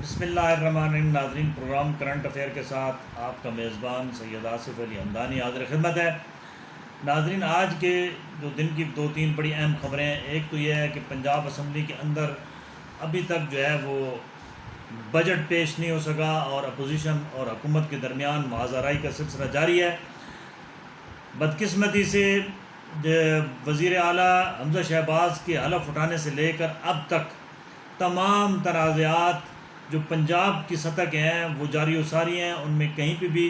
بسم اللہ الرحمن الرحیم۔ ناظرین، پروگرام کرنٹ افیئر کے ساتھ آپ کا میزبان سید آصف علی ہمدانی حاضر خدمت ہے۔ ناظرین، آج کے جو دن کی دو تین بڑی اہم خبریں ہیں، ایک تو یہ ہے کہ پنجاب اسمبلی کے اندر ابھی تک جو ہے وہ بجٹ پیش نہیں ہو سکا اور اپوزیشن اور حکومت کے درمیان معاذ آرائی کا سلسلہ جاری ہے۔ بدقسمتی سے وزیر اعلیٰ حمزہ شہباز کے حلف اٹھانے سے لے کر اب تک تمام تنازعات جو پنجاب کی سطح کے ہیں وہ جاری و ساری ہیں، ان میں کہیں پہ بھی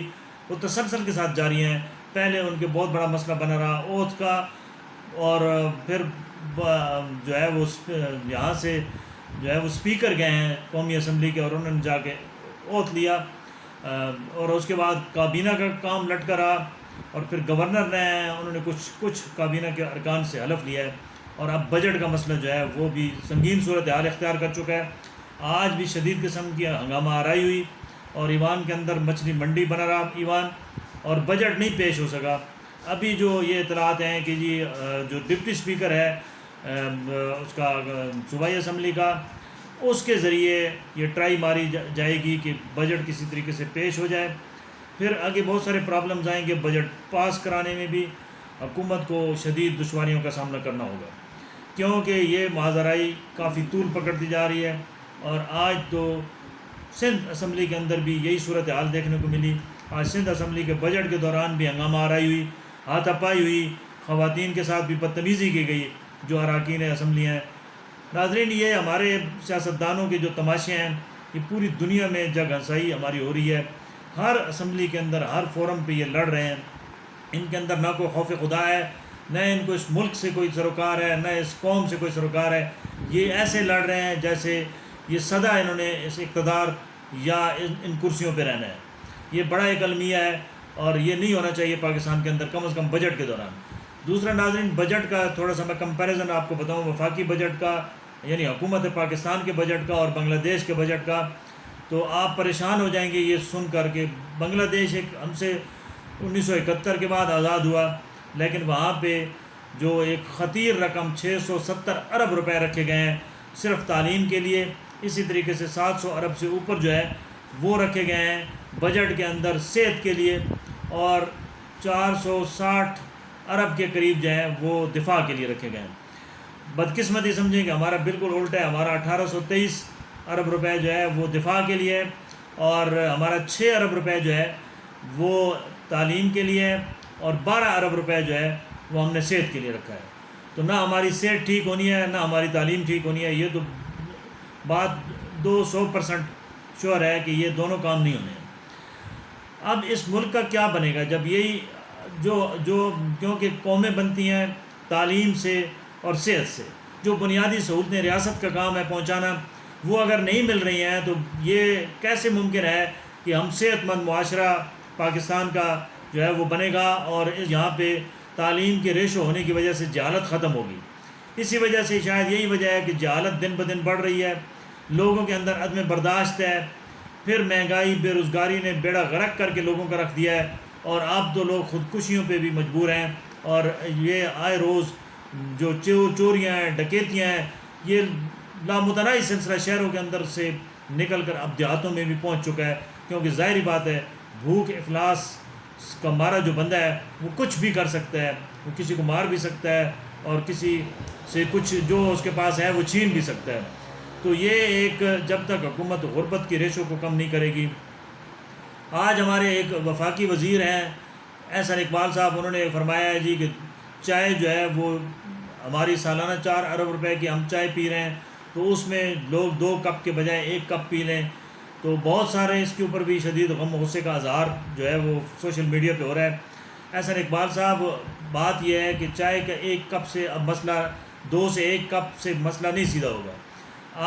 وہ تسلسل کے ساتھ جاری ہیں۔ پہلے ان کے بہت بڑا مسئلہ بنا رہا اوتھ کا، اور پھر جو ہے وہ یہاں سے جو ہے وہ اسپیکر گئے ہیں قومی اسمبلی کے، اور انہوں نے جا کے اوتھ لیا، اور اس کے بعد کابینہ کا کام لٹکا رہا، اور پھر گورنر نے انہوں نے کچھ کابینہ کے ارکان سے حلف لیا ہے، اور اب بجٹ کا مسئلہ جو ہے وہ بھی سنگین صورتحال اختیار کر چکا ہے۔ آج بھی شدید قسم کی ہنگامہ آرائی ہوئی، اور ایوان کے اندر مچھلی منڈی بنا رہا ایوان، اور بجٹ نہیں پیش ہو سکا۔ ابھی جو یہ اطلاعات ہیں کہ جی جو ڈپٹی اسپیکر ہے اس کا صوبائی اسمبلی کا، اس کے ذریعے یہ ٹرائی ماری جائے گی کہ بجٹ کسی طریقے سے پیش ہو جائے۔ پھر آگے بہت سارے پرابلمز آئیں گے، بجٹ پاس کرانے میں بھی حکومت کو شدید دشواریوں کا سامنا کرنا ہوگا، کیونکہ یہ معاذ آرائی کافی طول پکڑتی جا رہی ہے۔ اور آج تو سندھ اسمبلی کے اندر بھی یہی صورتحال دیکھنے کو ملی۔ آج سندھ اسمبلی کے بجٹ کے دوران بھی ہنگامہ آرائی ہوئی، ہاتھا پائی ہوئی، خواتین کے ساتھ بھی بدتمیزی کی گئی جو اراکین اسمبلی ہیں۔ ناظرین، یہ ہمارے سیاستدانوں کے جو تماشے ہیں، یہ پوری دنیا میں جگ ہنسائی ہماری ہو رہی ہے۔ ہر اسمبلی کے اندر، ہر فورم پہ یہ لڑ رہے ہیں۔ ان کے اندر نہ کوئی خوف خدا ہے، نہ ان کو اس ملک سے کوئی سروکار ہے، نہ اس قوم سے کوئی سروکار ہے۔ یہ ایسے لڑ رہے ہیں جیسے یہ سدا انہوں نے اس اقتدار یا ان کرسیوں پہ رہنا ہے۔ یہ بڑا ایک المیہ ہے، اور یہ نہیں ہونا چاہیے پاکستان کے اندر، کم از کم بجٹ کے دوران۔ دوسرا ناظرین، بجٹ کا تھوڑا سا میں کمپیریزن آپ کو بتاؤں، وفاقی بجٹ کا یعنی حکومت پاکستان کے بجٹ کا اور بنگلہ دیش کے بجٹ کا، تو آپ پریشان ہو جائیں گے یہ سن کر کے بنگلہ دیش ایک ہم سے 1971 کے بعد آزاد ہوا، لیکن وہاں پہ جو ایک خطیر رقم 670 ارب روپے رکھے گئے ہیں صرف تعلیم کے لیے، اسی طریقے سے 700 ارب سے اوپر جو ہے وہ رکھے گئے ہیں بجٹ کے اندر صحت کے لیے، اور 460 ارب کے قریب جو ہے وہ دفاع کے لیے رکھے گئے ہیں۔ بدقسمتی سمجھیں کہ ہمارا بالکل الٹا ہے، ہمارا 1823 ارب روپے جو ہے وہ دفاع کے لیے ہے، اور ہمارا 6 ارب روپے جو ہے وہ تعلیم کے لیے ہے، اور 12 ارب روپے جو ہے وہ ہم نے صحت کے لیے رکھا ہے۔ تو نہ ہماری صحت ٹھیک ہونی ہے، نہ ہماری تعلیم ٹھیک ہونی ہے۔ یہ تو بات 200% شور ہے کہ یہ دونوں کام نہیں ہونے ہیں۔ اب اس ملک کا کیا بنے گا جب یہی جو کیونکہ قومیں بنتی ہیں تعلیم سے اور صحت سے، جو بنیادی سہولتیں ریاست کا کام ہے پہنچانا، وہ اگر نہیں مل رہی ہیں تو یہ کیسے ممکن ہے کہ ہم صحت مند معاشرہ پاکستان کا جو ہے وہ بنے گا، اور یہاں پہ تعلیم کے ریشو ہونے کی وجہ سے جہالت ختم ہوگی۔ اسی وجہ سے شاید یہی وجہ ہے کہ جہالت دن بدن بڑھ رہی ہے، لوگوں کے اندر عدم برداشت ہے، پھر مہنگائی بے روزگاری نے بیڑا غرق کر کے لوگوں کا رکھ دیا ہے، اور اب تو لوگ خودکشیوں پہ بھی مجبور ہیں، اور یہ آئے روز جو چوریاں ہیں، ڈکیتیاں ہیں، یہ لامتناہی سلسلہ شہروں کے اندر سے نکل کر اب دیہاتوں میں بھی پہنچ چکا ہے، کیونکہ ظاہری بات ہے بھوک افلاس کا مارا جو بندہ ہے وہ کچھ بھی کر سکتا ہے، وہ کسی کو مار بھی سکتا ہے، اور کسی سے کچھ جو اس کے پاس ہے وہ چھین بھی سکتا ہے۔ تو یہ ایک جب تک حکومت غربت کی ریشو کو کم نہیں کرے گی۔ آج ہمارے ایک وفاقی وزیر ہیں احسن اقبال صاحب، انہوں نے فرمایا ہے جی کہ چائے جو ہے وہ ہماری سالانہ 4 ارب روپے کی ہم چائے پی رہے ہیں، تو اس میں لوگ 2 کپ کے بجائے 1 کپ پی لیں۔ تو بہت سارے اس کے اوپر بھی شدید غم و غصے کا اظہار جو ہے وہ سوشل میڈیا پہ ہو رہا ہے۔ احسن اقبال صاحب، بات یہ ہے کہ چائے کا 1 کپ سے اب مسئلہ 2 سے 1 کپ سے مسئلہ نہیں سیدھا ہوگا۔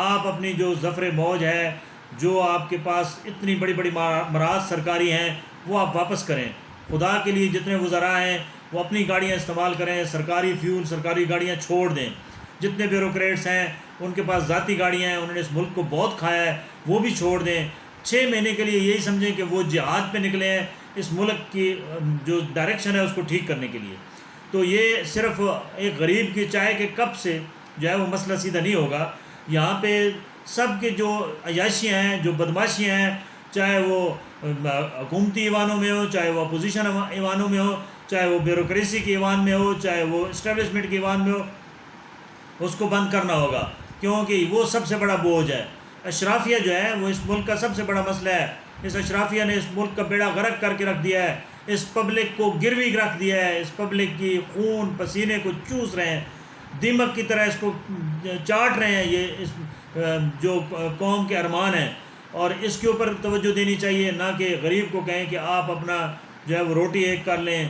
آپ اپنی جو ظفر موج ہے، جو آپ کے پاس اتنی بڑی بڑی مراعات سرکاری ہیں، وہ آپ واپس کریں۔ خدا کے لیے جتنے وزراء ہیں وہ اپنی گاڑیاں استعمال کریں، سرکاری فیول سرکاری گاڑیاں چھوڑ دیں۔ جتنے بیوروکریٹس ہیں ان کے پاس ذاتی گاڑیاں ہیں، انہوں نے اس ملک کو بہت کھایا ہے، وہ بھی چھوڑ دیں۔ 6 مہینے کے لیے یہی سمجھیں کہ وہ جہاد پہ نکلے ہیں اس ملک کی جو ڈائریکشن ہے اس کو ٹھیک کرنے کے لیے۔ تو یہ صرف ایک غریب کی چائے کے کپ سے جو ہے وہ مسئلہ سیدھا نہیں ہوگا۔ یہاں پہ سب کے جو عیاشیاں ہیں، جو بدماشیاں ہیں، چاہے وہ حکومتی ایوانوں میں ہو، چاہے وہ اپوزیشن ایوانوں میں ہو، چاہے وہ بیوروکریسی کے ایوان میں ہو، چاہے وہ اسٹیبلشمنٹ کے ایوان میں ہو، اس کو بند کرنا ہوگا، کیونکہ وہ سب سے بڑا بوجھ ہے۔ اشرافیہ جو ہے وہ اس ملک کا سب سے بڑا مسئلہ ہے۔ اس اشرافیہ نے اس ملک کا بیڑا غرق کر کے رکھ دیا ہے، اس پبلک کو گروی رکھ دیا ہے، اس پبلک کی خون پسینے کو چوس رہے ہیں، دیمک کی طرح اس کو چاٹ رہے ہیں، یہ اس جو قوم کے ارمان ہیں، اور اس کے اوپر توجہ دینی چاہیے، نہ کہ غریب کو کہیں کہ آپ اپنا جو ہے وہ روٹی ایک کر لیں۔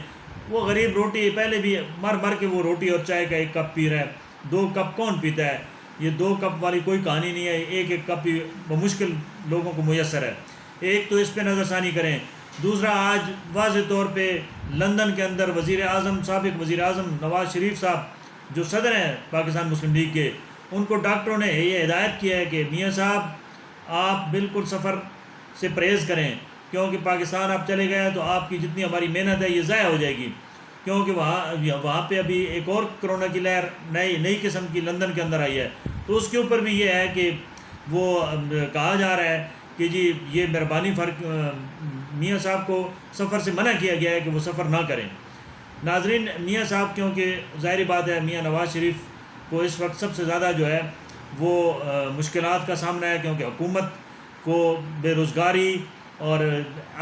وہ غریب روٹی پہلے بھی مر مر کے وہ روٹی اور چائے کا ایک کپ پی رہا ہے، 2 کپ کون پیتا ہے؟ یہ 2 کپ والی کوئی کہانی نہیں ہے، ایک ایک کپ ہی بمشکل لوگوں کو میسر ہے۔ ایک تو اس پہ نظر ثانی کریں۔ دوسرا، آج واضح طور پہ لندن کے اندر وزیر اعظم، سابق وزیر اعظم نواز شریف صاحب جو صدر ہیں پاکستان مسلم لیگ کے، ان کو ڈاکٹروں نے یہ ہدایت کیا ہے کہ میاں صاحب آپ بالکل سفر سے پرہیز کریں، کیونکہ پاکستان آپ چلے گئے تو آپ کی جتنی ہماری محنت ہے یہ ضائع ہو جائے گی، کیونکہ وہاں پہ ابھی ایک اور کرونا کی لہر نئی قسم کی لندن کے اندر آئی ہے، تو اس کے اوپر بھی یہ ہے کہ وہ کہا جا رہا ہے کہ جی یہ مہربانی فرق میاں صاحب کو سفر سے منع کیا گیا ہے کہ وہ سفر نہ کریں۔ ناظرین، میاں صاحب کیونکہ ظاہری بات ہے میاں نواز شریف کو اس وقت سب سے زیادہ جو ہے وہ مشکلات کا سامنا ہے، کیونکہ حکومت کو بے روزگاری اور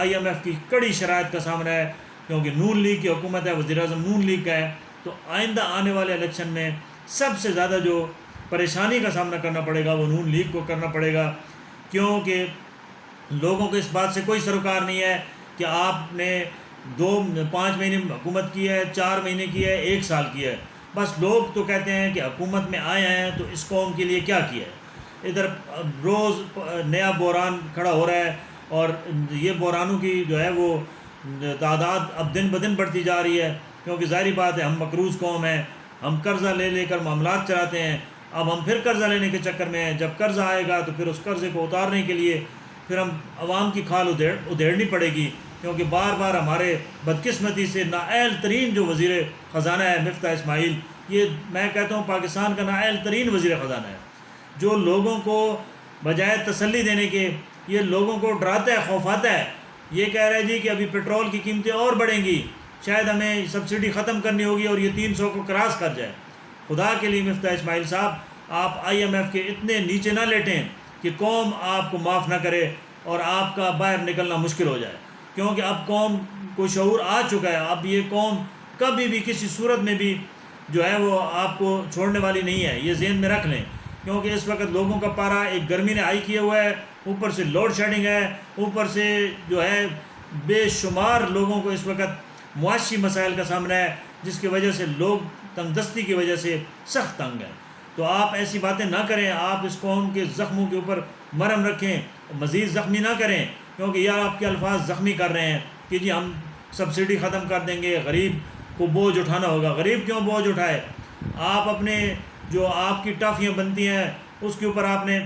IMF کی کڑی شرائط کا سامنا ہے، کیونکہ نون لیگ کی حکومت ہے، وزیر اعظم نون لیگ کا ہے، تو آئندہ آنے والے الیکشن میں سب سے زیادہ جو پریشانی کا سامنا کرنا پڑے گا وہ نون لیگ کو کرنا پڑے گا، کیونکہ لوگوں کو اس بات سے کوئی سروکار نہیں ہے کہ آپ نے 5 مہینے حکومت کی ہے، 4 مہینے کی ہے، 1 سال کی ہے۔ بس لوگ تو کہتے ہیں کہ حکومت میں آئے ہیں تو اس قوم کے لیے کیا کیا ہے۔ ادھر روز نیا بحران کھڑا ہو رہا ہے، اور یہ بحرانوں کی جو ہے وہ تعداد اب دن بدن بڑھتی جا رہی ہے، کیونکہ ظاہری بات ہے ہم مقروض قوم ہیں، ہم قرضہ لے کر معاملات چلاتے ہیں۔ اب ہم پھر قرضہ لینے کے چکر میں ہیں، جب قرضہ آئے گا تو پھر اس قرضے کو اتارنے کے لیے پھر ہم عوام کی کھال ادھیڑنی پڑے گی، کیونکہ بار بار ہمارے بدقسمتی سے نااہل ترین جو وزیر خزانہ ہے مفتاح اسماعیل، یہ میں کہتا ہوں پاکستان کا نااہل ترین وزیر خزانہ ہے، جو لوگوں کو بجائے تسلی دینے کے یہ لوگوں کو ڈراتا ہے، خوفاتا ہے، یہ کہہ رہا ہے جی کہ ابھی پیٹرول کی قیمتیں اور بڑھیں گی، شاید ہمیں سبسڈی ختم کرنی ہوگی اور یہ 300 کو کراس کر جائے۔ خدا کے لیے مفتاح اسماعیل صاحب، آپ IMF کے اتنے نیچے نہ لیٹیں کہ قوم آپ کو معاف نہ کرے اور آپ کا باہر نکلنا مشکل ہو جائے، کیونکہ اب قوم کو شعور آ چکا ہے، اب یہ قوم کبھی بھی کسی صورت میں بھی جو ہے وہ آپ کو چھوڑنے والی نہیں ہے، یہ ذہن میں رکھ لیں، کیونکہ اس وقت لوگوں کا پارا ایک گرمی نے ہائی کیا ہوا ہے، اوپر سے لوڈ شیڈنگ ہے، اوپر سے جو ہے بے شمار لوگوں کو اس وقت معاشی مسائل کا سامنا ہے، جس کی وجہ سے لوگ تنگ دستی کی وجہ سے سخت تنگ ہیں۔ تو آپ ایسی باتیں نہ کریں، آپ اس قوم کے زخموں کے اوپر مرہم رکھیں، مزید زخمی نہ کریں، کیونکہ یہ آپ کے الفاظ زخمی کر رہے ہیں کہ جی ہم سبسڈی ختم کر دیں گے، غریب کو بوجھ اٹھانا ہوگا۔ غریب کیوں بوجھ اٹھائے؟ آپ اپنے جو آپ کی ٹافیاں بنتی ہیں اس کے اوپر آپ نے